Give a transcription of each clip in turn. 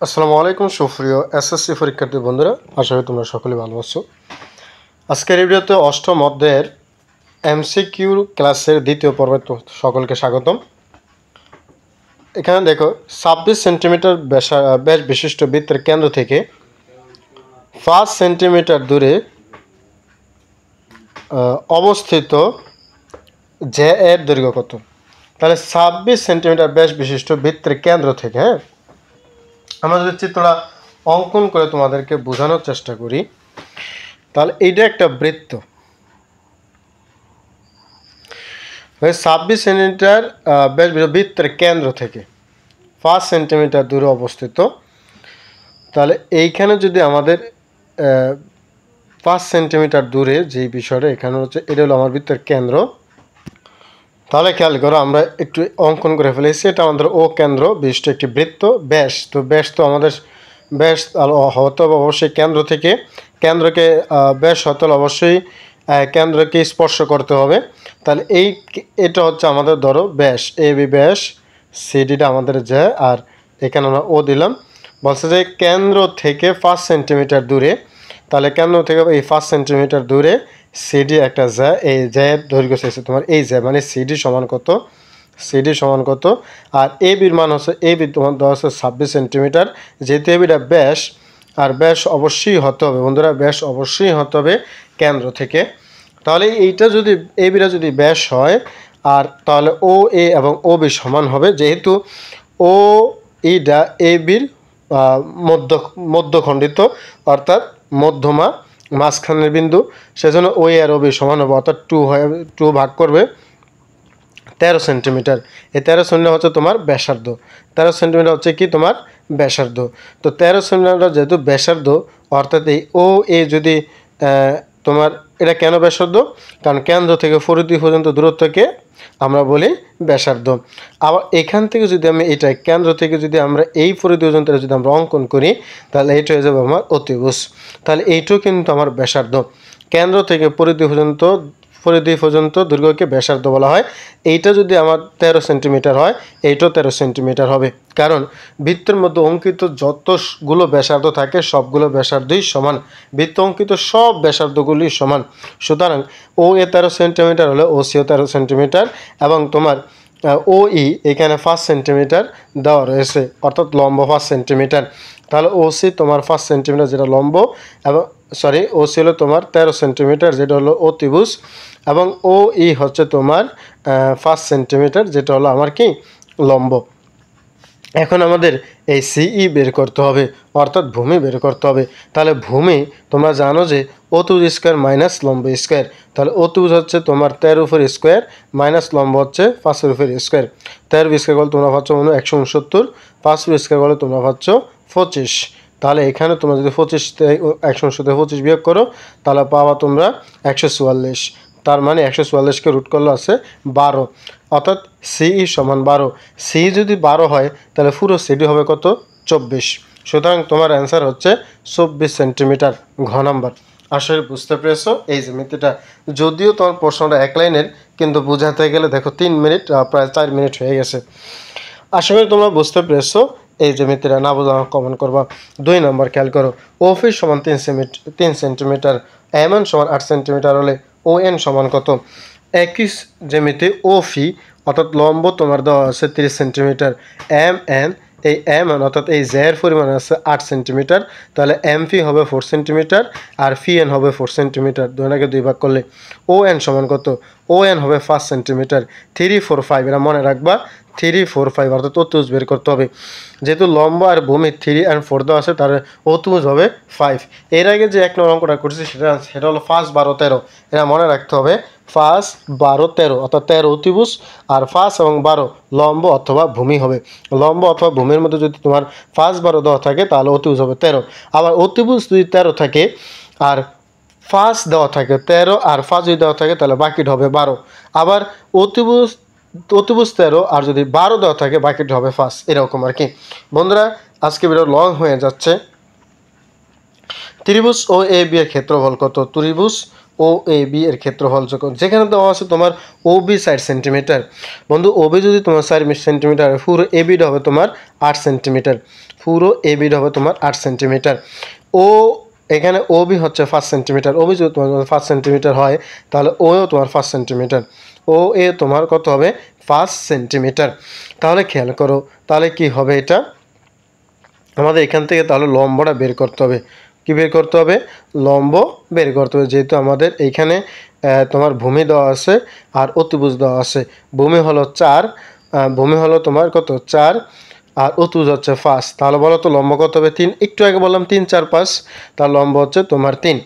আসসালামু আলাইকুম সুপ্রিয় এসএসসি পরীক্ষার্থী বন্ধুরা, আশা করি তোমরা সকলে ভালো আছো। আজকের এই ভিডিওতে অষ্টম অধ্যায়ের এমসিকিউ ক্লাসের দ্বিতীয় পর্বে সকলকে স্বাগতম। এখানে দেখো 26 সেন্টিমিটার ব্যাস বিশিষ্ট বৃত্তের কেন্দ্র থেকে 5 সেন্টিমিটার দূরে অবস্থিত জে এর দৈর্ঘ্য কত? তাহলে 26 সেন্টিমিটার ব্যাস বিশিষ্ট বৃত্তের কেন্দ্র থেকে আমরা যদি চিত্রটা অঙ্কন করে তোমাদেরকে বোঝানোর চেষ্টা করি, তাহলে এইটা একটা বৃত্ত 26 সেন্টিমিটার ব্যাস বৃত্তের কেন্দ্র থেকে 5 সেন্টিমিটার দূরে অবস্থিত। তাহলে এইখানে যদি আমাদের 5 সেন্টিমিটার দূরে যেই বিষয়টা এখানে হচ্ছে, এটা হলো আমার বৃত্তের কেন্দ্র। তাহলে খেয়াল করো, আমরা একটু অঙ্কন করে ফেলেছি। এটা আমাদের ও কেন্দ্র বিশিষ্ট একটি বৃত্ত। ব্যাস তো আমাদের ব্যাস হতে হবে অবশ্যই কেন্দ্র থেকে, কেন্দ্রকে ব্যাস হতে হলে অবশ্যই কেন্দ্রকে স্পর্শ করতে হবে। তাহলে এটা হচ্ছে আমাদের ধরো ব্যাস, এ বি ব্যাস, সিডিটা আমাদের যে, আর এখানে আমরা ও দিলাম। বলছে যে কেন্দ্র থেকে 5 সেন্টিমিটার দূরে, তাহলে কেন্দ্র থেকে এই 5 সেন্টিমিটার দূরে সিডি একটা যা, এই জ্যায়ের দৈর্ঘ্য চাইছে তোমার, এই জ্যা মানে সিডি সমান কত, সিডি সমান কত। আর এ বির মান হচ্ছে, এ বি তোমার দেওয়া হচ্ছে 26 সেন্টিমিটার। যেহেতু এ বিটা ব্যাস, আর ব্যাস অবশ্যই হতে হবে বন্ধুরা, ব্যাস অবশ্যই হতে হবে কেন্দ্র থেকে। তাহলে এইটা যদি এ বিটা যদি ব্যাস হয়, আর তাহলে ও এ এবং ও বি সমান হবে। যেহেতু ও ইটা এ বির মধ্যখণ্ডিত, অর্থাৎ মধ্যমা, মাঝখানের বিন্দু, সেজন্য ও এ আর ও বি সমান হবে, অর্থাৎ 2 ভাগ করবে 13 সেন্টিমিটার। এই 13 সেন্টিমিটার হচ্ছে তোমার ব্যাসার্ধ। 13 সেন্টিমিটার হচ্ছে কি তোমার ব্যাসার্ধ। তো 13 সেন্টিমিটার যেহেতু ব্যাসার্ধ, অর্থাৎ এই ও এ যদি তোমার, এটা কেন ব্যাসার্ধ? কারণ কেন্দ্র থেকে পরিধি পর্যন্ত দূরত্বকে আমরা বলি ব্যাসার্ধ। আবার এখান থেকে যদি আমি এটা কেন্দ্র থেকে যদি আমরা এই পরিধি পর্যন্ত যদি আমরা অঙ্কন করি, তাহলে এইটা হয়ে যাবে আমার অতিভুজ। তাহলে এইটাও কিন্তু আমার ব্যাসার্ধ। কেন্দ্র থেকে পরিধি পর্যন্ত দৈর্ঘ্যকে ব্যাসার্ধ বলা হয়। এইটা যদি আমার 13 সেন্টিমিটার হয়, এইটাও 13 সেন্টিমিটার হবে। কারণ বৃত্তের মধ্যে অঙ্কিত যতগুলো ব্যাসার্ধ থাকে সবগুলো ব্যাসার্ধই সমান, বৃত্ত অঙ্কিত সব ব্যাসার্ধগুলি সমান। সুতরাং ও এ 13 সেন্টিমিটার হলে ও সিও 13 সেন্টিমিটার, এবং তোমার ও ই এখানে 5 সেন্টিমিটার দেওয়া রয়েছে, অর্থাৎ লম্ব 5 সেন্টিমিটার। তাহলে ও সি তোমার 5 সেন্টিমিটার যেটা লম্ব, এবং ও সি হলো তোমার 13 সেন্টিমিটার যেটা হলো অতিভুজ, এবং ও ই হচ্ছে তোমার 5 সেন্টিমিটার যেটা হলো আমার কি লম্ব। এখন আমাদের এই সিই বের করতে হবে, অর্থাৎ ভূমি বের করতে হবে। তাহলে ভূমি তোমরা জানো যে অতিভুজ স্কোয়ার মাইনাস লম্ব স্কোয়ার। তাহলে অতিভুজ হচ্ছে তোমার 13 উপর স্কোয়ার, মাইনাস লম্ব হচ্ছে 5 উপর স্কোয়ার। 13 স্কোয়ার করলে তোমরা পাচ্ছ 169, 5 স্কোয়ার করলে তোমরা পাচ্ছ 25। তাহলে এখানে তোমরা যদি 169 25 বিয়োগ করো, তাহলে পাবা তোমরা 144। তার মানে 144কে রুট করলে আছে 12, অর্থাৎ সিই সমান 12। সি যদি 12 হয়, তাহলে পুরো সিডি হবে কত? 24। সুতরাং তোমার অ্যান্সার হচ্ছে 24 সেন্টিমিটার, ঘ নাম্বার। আসলে বুঝতে পেরেছো এই জ্যামিতিটা? যদিও তোমার প্রশ্নটা এক লাইনের, কিন্তু বোঝাতে গেলে দেখো 3 মিনিট, প্রায় 4 মিনিট হয়ে গেছে। আশা করি তোমরা বুঝতে পেরেছো এই জ্যামিতিটা। না বোঝা কমেন্ট করবা। 2 নম্বর খেয়াল করো, ওফি সমান 3 সেন্টিমিটার, এম এন সমান 8 সেন্টিমিটার হলে ও এন সমান কত? একই জ্যামিতি ওফি, অর্থাৎ লম্ব তোমার দেওয়া আছে 30 সেন্টিমিটার, এম এন, এই এম এন অর্থাৎ এই জের পরিমাণ আছে 8 সেন্টিমিটার, তাহলে এম ফি হবে 4 সেন্টিমিটার, আর ফি এন হবে 4 সেন্টিমিটার। 2 ভাগ করলে ও এন সমান কত? ও এন হবে 5 সেন্টিমিটার। 3 4 5 এরা মনে রাখবা, 3 4 5, অর্থাৎ অতিভুজ বের করতে হবে। যেহেতু লম্ব আর ভূমি 3 and 4 দেওয়া আছে, তার অতিভুজ হবে 5। এর আগে যে 1 নম্বর অঙ্কটা করছি সেটা হলো 5 12 13, এরা মনে রাখতে হবে 5 12 13, অর্থাৎ 13 অতিভুজ, আর 5 এবং 12 লম্ব অথবা ভূমি হবে। লম্ব অথবা ভূমির মধ্যে যদি তোমার 5 12 দেওয়া থাকে, তাহলে অতিভুজ হবে 13। আবার অতিভুজ যদি 13 থাকে আর 5 দেওয়া থাকে, 13 আর 5 যদি দেওয়া থাকে, তাহলে বাকিটা হবে 12। আবার অতিভুজ 13 আর যদি 12 দেওয়া থাকে, বাকিটা হবে 5, এরকম আর কি। বন্ধুরা, আজকে ভিডিও লং হয়ে যাচ্ছে। ত্রিভুজ ও এ বি এর ক্ষেত্রফল কত? ত্রিভুজ ও ও এ বি এর ক্ষেত্রফল যখন যেখানে দেওয়া আছে তোমার ও বি 60 সেন্টিমিটার, বন্ধু ও বি যদি তোমার 4 সেন্টিমিটার, পুরো এ বিটা হবে তোমার 8 সেন্টিমিটার, পুরো এ বিটা হবে তোমার 8 সেন্টিমিটার। ও এখানে ও বি হচ্ছে 5 সেন্টিমিটার, ও বি যদি তোমার 5 সেন্টিমিটার হয় তাহলে ও তোমার 5 সেন্টিমিটার, ও এ তোমার কত হবে 5 সেন্টিমিটার। তাহলে খেয়াল করো, তাহলে কি হবে এটা আমাদের এখান থেকে তাহলে লম্বটা বের করতে হবে। কি বের করতে হবে? লম্ব বের করতে হবে, যেহেতু আমাদের এইখানে তোমার ভূমি দেওয়া আছে আর অতিভুজ দেওয়া আছে। ভূমি হলো 4, ভূমি হলো তোমার কত 4 আর অতিভুজ হচ্ছে 5। তাহলে বলো তো লম্ব কত হবে? 3। একটু আগে বললাম 3 4 5, তার লম্ব হচ্ছে তোমার 3।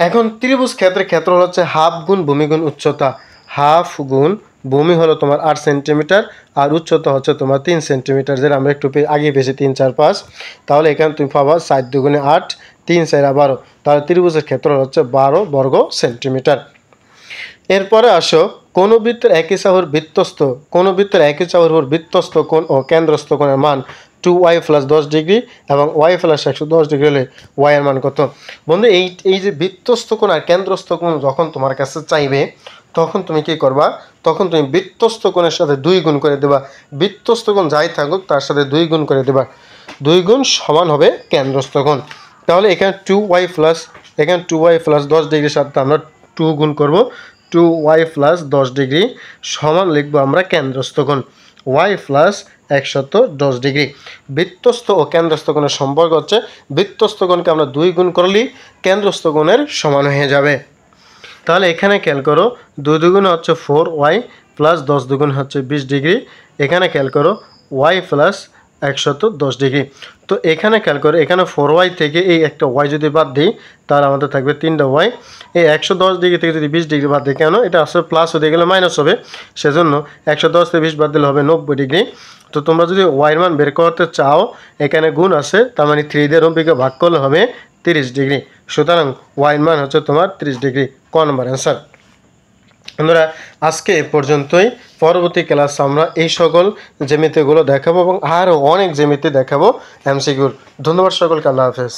এখন ত্রিভুজ ক্ষেত্রের ক্ষেত্রফল হচ্ছে হাফ গুণ ভূমি গুণ উচ্চতা। হাফ গুণ ভূমি হলো তোমার 8 সেন্টিমিটার আর উচ্চতা হচ্ছে তোমার 3 সেন্টিমিটার, যেটা আমরা একটু আগে পেয়েছি 3 4 5। তাহলে এখানে তুমি পাবা 4 দুগুণে 8, 3 4 12। তাহলে ত্রিভুজের ক্ষেত্রফল হচ্ছে 12 বর্গ সেন্টিমিটার। এরপরে আসো কোন বৃত্তের একই চাহুর বৃত্তস্থ, কোন বৃত্তের একই চাহুর উপর বৃত্তস্থ কোণ ও কেন্দ্রস্থ কোণের মান 2y + 10 ডিগ্রি এবং y + 110 ডিগ্রি হলে y এর মান কত? বন্ধু এই যে বৃত্তস্থ কোণ আর কেন্দ্রস্থ কোণ যখন তোমার কাছে চাইবে তখন তুমি কি করবা? তখন তুমি বৃত্তস্থ কোণের সাথে 2 গুণ করে দেবা। বৃত্তস্থ কোণ যাই থাকুক তার সাথে 2 গুণ করে দেবা। 2 গুণ সমান হবে কেন্দ্রস্থ কোণ। তাহলে এখানে 2y + 10 ডিগ্রির সাথে আমরা 2 গুণ করব। 2y + 10 ডিগ্রি সমান লিখবো আমরা কেন্দ্রস্থ কোণ y + 110 ডিগ্রি। বৃত্তস্থ ও কেন্দ্রস্থ কোণের সম্পর্ক হচ্ছে বৃত্তস্থ কোণকে আমরা 2 গুণ করলেই কেন্দ্রস্থ কোণের সমান হয়ে যাবে। তাহলে এখানে খেয়াল করো 2 দুগুণে হচ্ছে 4y + 10 দুগুণে হচ্ছে 20 ডিগ্রি। এখানে খেয়াল করো y + 110 ডিগ্রি। তো এখানে খেয়াল করো এখানে 4y থেকে এই একটা y যদি বাদ দিই তাহলে আমাদের থাকবে 3টা y। এই 110 ডিগ্রি থেকে যদি 20 ডিগ্রি বাদ দিই, কেন এটা আসলে প্লাস হতে গেলে মাইনাস হবে, সেজন্য 110 থেকে 20 বাদ দিলে হবে 90 ডিগ্রি। তো তোমরা যদি y এর মান বের করতে চাও এখানে গুণ আছে, তার মানে 3 দিয়ে 90কে ভাগ করলে হবে 30 ডিগ্রি। সুতরাং y এর মান হচ্ছে তোমার 30 ডিগ্রি। ক নম্বর অ্যান্সার। বন্ধুরা আজকে এ পর্যন্তই। পরবর্তী ক্লাস আমরা এই সকল জ্যামিতিগুলো দেখাবো এবং আরও অনেক জ্যামিতি দেখাবো এমসিকিউর। ধন্যবাদ সকলকে, আল্লাহ হাফেজ।